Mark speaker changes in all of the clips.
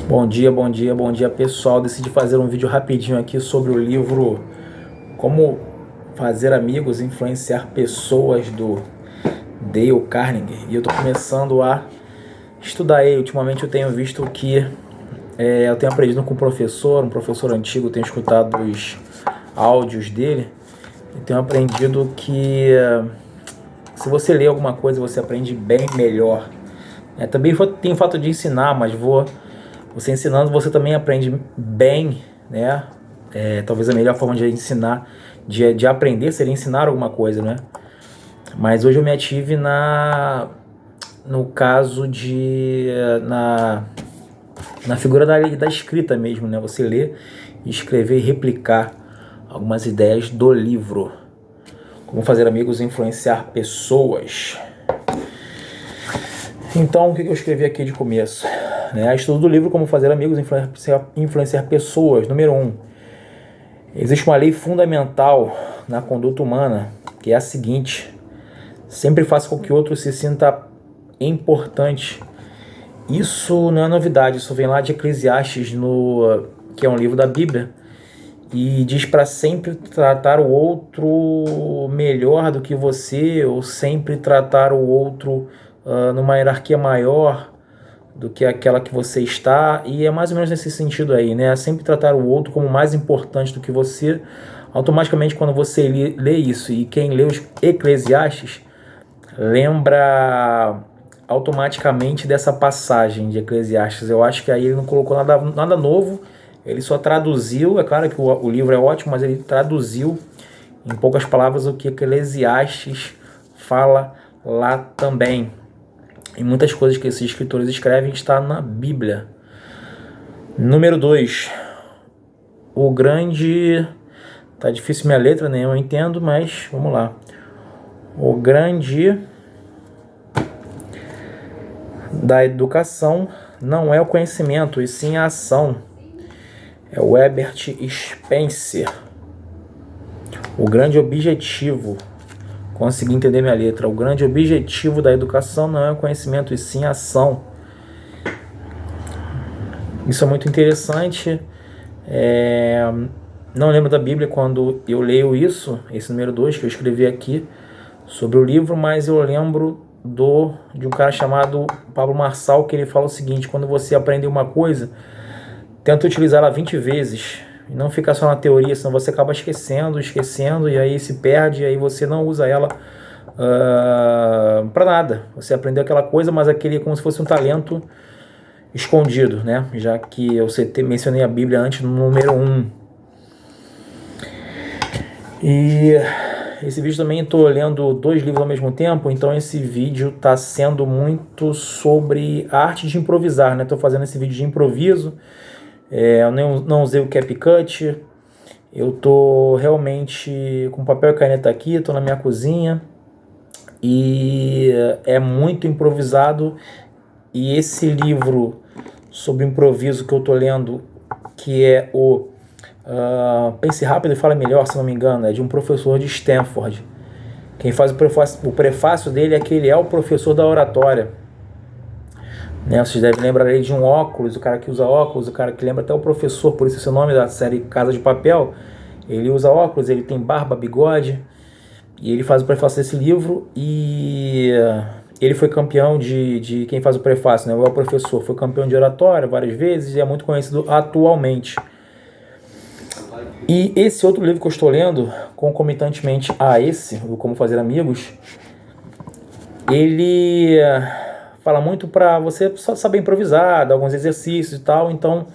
Speaker 1: Bom dia, bom dia, bom dia pessoal. Decidi fazer um vídeo rapidinho aqui sobre o livro Como Fazer Amigos e Influenciar Pessoas, do Dale Carnegie. E eu tô começando a estudar ele. Ultimamente eu tenho visto que eu tenho aprendido com um professor antigo, tenho escutado os áudios dele e tenho aprendido que se você lê alguma coisa você aprende bem melhor. Também tem o fato de ensinar, mas você ensinando, você também aprende bem, né? Talvez a melhor forma de ensinar, de aprender, seria ensinar alguma coisa, né? Mas hoje eu me ative no caso na figura da escrita mesmo, né? Você ler, escrever e replicar algumas ideias do livro. Como fazer amigos e influenciar pessoas. Então, o que eu escrevi aqui de começo? Estudo do livro Como Fazer Amigos e Influenciar Pessoas. Número 1. Existe uma lei fundamental na conduta humana, que é a seguinte: sempre faça com que o outro se sinta importante. Isso não é novidade, isso vem lá de Eclesiastes, que é um livro da Bíblia, e diz para sempre tratar o outro melhor do que você, ou sempre tratar o outro numa hierarquia maior do que aquela que você está, e é mais ou menos nesse sentido aí, né? Sempre tratar o outro como mais importante do que você. Automaticamente, quando você lê isso, e quem lê os Eclesiastes lembra automaticamente dessa passagem de Eclesiastes. Eu acho que aí ele não colocou nada novo, ele só traduziu. É claro que o livro é ótimo, mas ele traduziu em poucas palavras o que Eclesiastes fala lá também. E muitas coisas que esses escritores escrevem está na Bíblia. Número 2. O grande... Tá difícil minha letra, né? Eu entendo, mas vamos lá. O grande da educação não é o conhecimento, e sim a ação. É o Herbert Spencer. O grande objetivo... Consegui entender minha letra. O grande objetivo da educação não é o conhecimento, e sim a ação. Isso é muito interessante. Não lembro da Bíblia quando eu leio isso, esse número 2 que eu escrevi aqui sobre o livro, mas eu lembro de um cara chamado Pablo Marçal, que ele fala o seguinte: quando você aprende uma coisa, tenta utilizá-la 20 vezes. E não ficar só na teoria, senão você acaba esquecendo, e aí se perde, e aí você não usa ela para nada. Você aprendeu aquela coisa, mas aquele é como se fosse um talento escondido, né? Já que eu mencionei a Bíblia antes no número 1. E esse vídeo também estou lendo 2 livros ao mesmo tempo, então esse vídeo está sendo muito sobre a arte de improvisar, né? Estou fazendo esse vídeo de improviso. Eu não usei o CapCut. Eu tô realmente com papel e caneta aqui, estou na minha cozinha e é muito improvisado. E esse livro sobre improviso que eu tô lendo, que é o Pense Rápido e Fale Melhor, se não me engano, é de um professor de Stanford. Quem faz o prefácio dele é que ele é o professor da oratória. Vocês devem lembrar aí de um óculos, o cara que usa óculos, o cara que lembra até o professor, por isso esse é o nome da série Casa de Papel. Ele usa óculos, ele tem barba, bigode, e ele faz o prefácio desse livro. E ele foi campeão de quem faz o prefácio, né? O professor foi campeão de oratória várias vezes e é muito conhecido atualmente. E esse outro livro que eu estou lendo, concomitantemente a esse, o Como Fazer Amigos, ele fala muito para você só saber improvisar, dar alguns exercícios e tal. Então,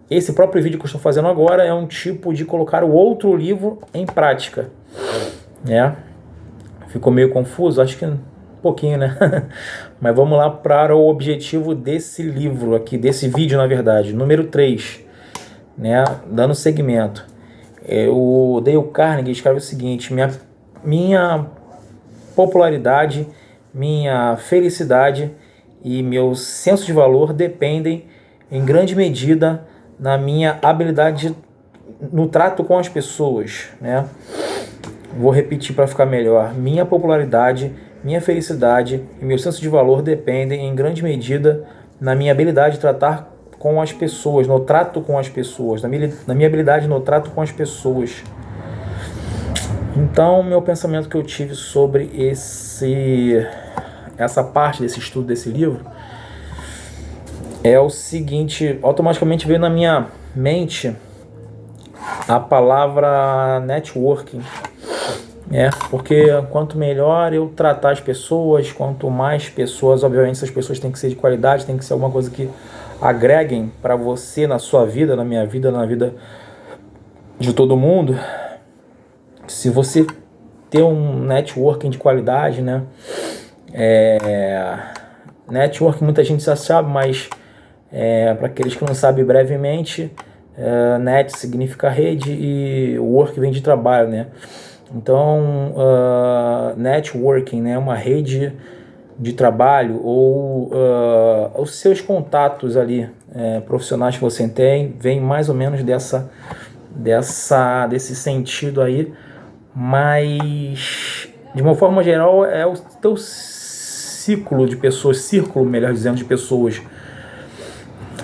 Speaker 1: esse próprio vídeo que eu estou fazendo agora é um tipo de colocar o outro livro em prática. Ficou meio confuso? Acho que um pouquinho, né? Mas vamos lá para o objetivo desse livro aqui, desse vídeo, na verdade. Número 3, dando seguimento. O Dale Carnegie escreve o seguinte: minha popularidade, minha felicidade e meu senso de valor dependem em grande medida na minha habilidade no trato com as pessoas, Vou repetir para ficar melhor. Minha popularidade, minha felicidade e meu senso de valor dependem em grande medida na minha habilidade de tratar com as pessoas, no trato com as pessoas, na minha habilidade no trato com as pessoas. Então, meu pensamento que eu tive sobre essa parte desse estudo desse livro é o seguinte: automaticamente veio na minha mente a palavra networking. Porque quanto melhor eu tratar as pessoas, quanto mais pessoas, obviamente essas pessoas têm que ser de qualidade, tem que ser alguma coisa que agreguem para você na sua vida, na minha vida, na vida de todo mundo. Se você ter um networking de qualidade, né? Networking muita gente já sabe, mas para aqueles que não sabem brevemente, net significa rede e work vem de trabalho, né? Então, networking, né, uma rede de trabalho ou os seus contatos ali profissionais que você tem, vem mais ou menos desse sentido aí, mas de uma forma geral é o teu círculo, melhor dizendo, de pessoas,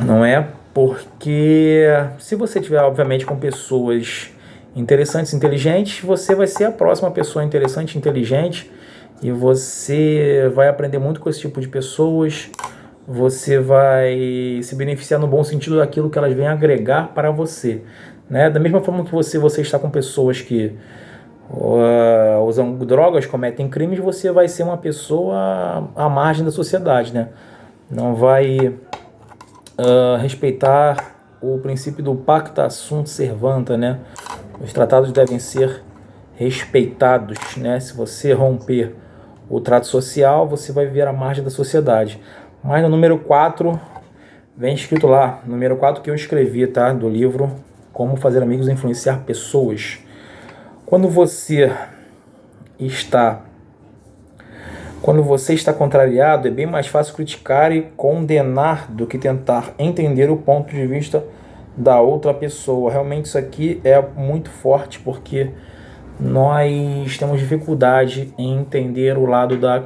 Speaker 1: não é? Porque se você tiver, obviamente, com pessoas interessantes, inteligentes, você vai ser a próxima pessoa interessante, inteligente, e você vai aprender muito com esse tipo de pessoas, você vai se beneficiar no bom sentido daquilo que elas vêm agregar para você, né? Da mesma forma que você está com pessoas que usam drogas, cometem crimes, você vai ser uma pessoa à margem da sociedade, né? Não vai respeitar o princípio do pacta sunt servanda, né? Os tratados devem ser respeitados, né? Se você romper o trato social, você vai viver à margem da sociedade. Mas no número 4, vem escrito lá, número 4 que eu escrevi, tá? Do livro Como Fazer Amigos e Influenciar Pessoas. Quando você está contrariado, é bem mais fácil criticar e condenar do que tentar entender o ponto de vista da outra pessoa. Realmente isso aqui é muito forte, porque nós temos dificuldade em entender o lado da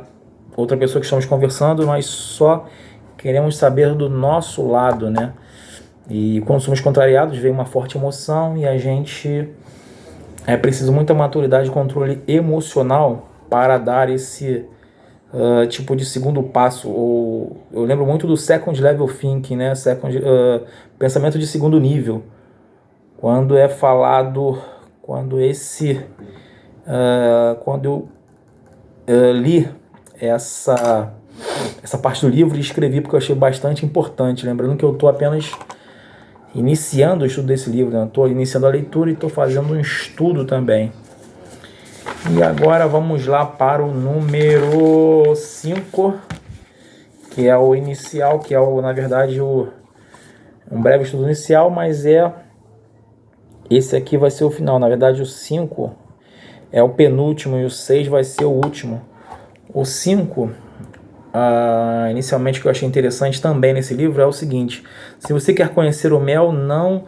Speaker 1: outra pessoa que estamos conversando, nós só queremos saber do nosso lado, né? E quando somos contrariados, vem uma forte emoção e a gente precisa muita maturidade e controle emocional para dar esse tipo de segundo passo. Eu lembro muito do second level thinking, né? Pensamento de segundo nível, quando é falado, quando eu li essa parte do livro e escrevi porque eu achei bastante importante, lembrando que eu estou apenas iniciando o estudo desse livro, né? Estou iniciando a leitura e estou fazendo um estudo também. E agora vamos lá para o número 5, que é o inicial, que é na verdade um breve estudo inicial, mas esse aqui vai ser o final. Na verdade o 5 é o penúltimo e o 6 vai ser o último. O 5, inicialmente, que eu achei interessante também nesse livro é o seguinte: se você quer conhecer o mel, não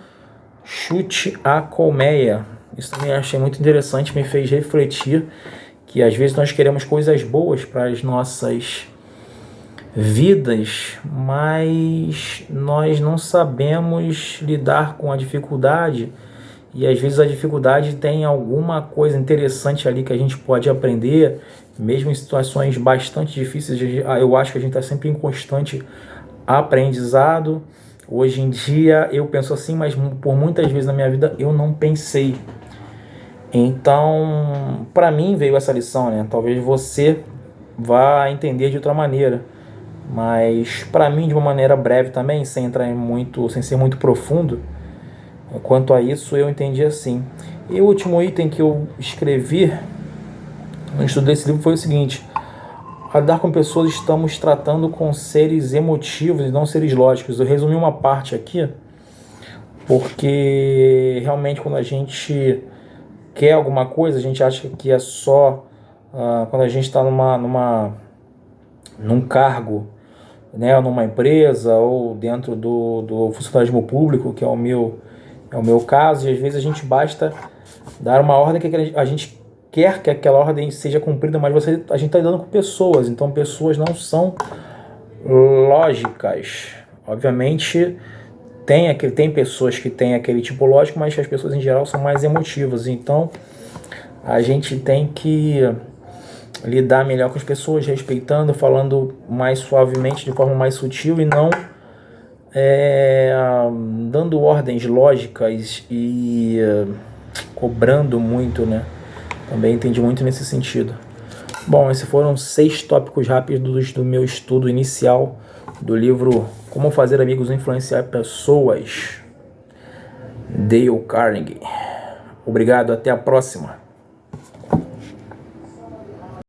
Speaker 1: chute a colmeia. Isso também achei muito interessante, me fez refletir que às vezes nós queremos coisas boas para as nossas vidas, mas nós não sabemos lidar com a dificuldade, e às vezes a dificuldade tem alguma coisa interessante ali que a gente pode aprender, mesmo em situações bastante difíceis. Eu acho que a gente está sempre em constante aprendizado. Hoje em dia eu penso assim, mas por muitas vezes na minha vida eu não pensei. Então, para mim veio essa lição, né? Talvez você vá entender de outra maneira, mas para mim, de uma maneira breve também, sem ser muito profundo, quanto a isso, eu entendi assim. E o último item que eu escrevi no estudo desse livro foi o seguinte: a lidar com pessoas, estamos tratando com seres emotivos e não seres lógicos. Eu resumi uma parte aqui, porque realmente quando a gente quer alguma coisa, a gente acha que é só quando a gente está num cargo, né, numa empresa ou dentro do funcionalismo público, que é o meu caso, e às vezes a gente basta dar uma ordem que a gente quer que aquela ordem seja cumprida, mas a gente está lidando com pessoas, então pessoas não são lógicas. Obviamente Tem pessoas que têm aquele tipo lógico, mas as pessoas em geral são mais emotivas. Então a gente tem que lidar melhor com as pessoas, respeitando, falando mais suavemente, de forma mais sutil, e não dando ordens lógicas e cobrando muito, né? Também entendi muito nesse sentido. Bom, esses foram 6 tópicos rápidos do meu estudo inicial do livro Como Fazer Amigos e Influenciar Pessoas, Dale Carnegie. Obrigado, até a próxima.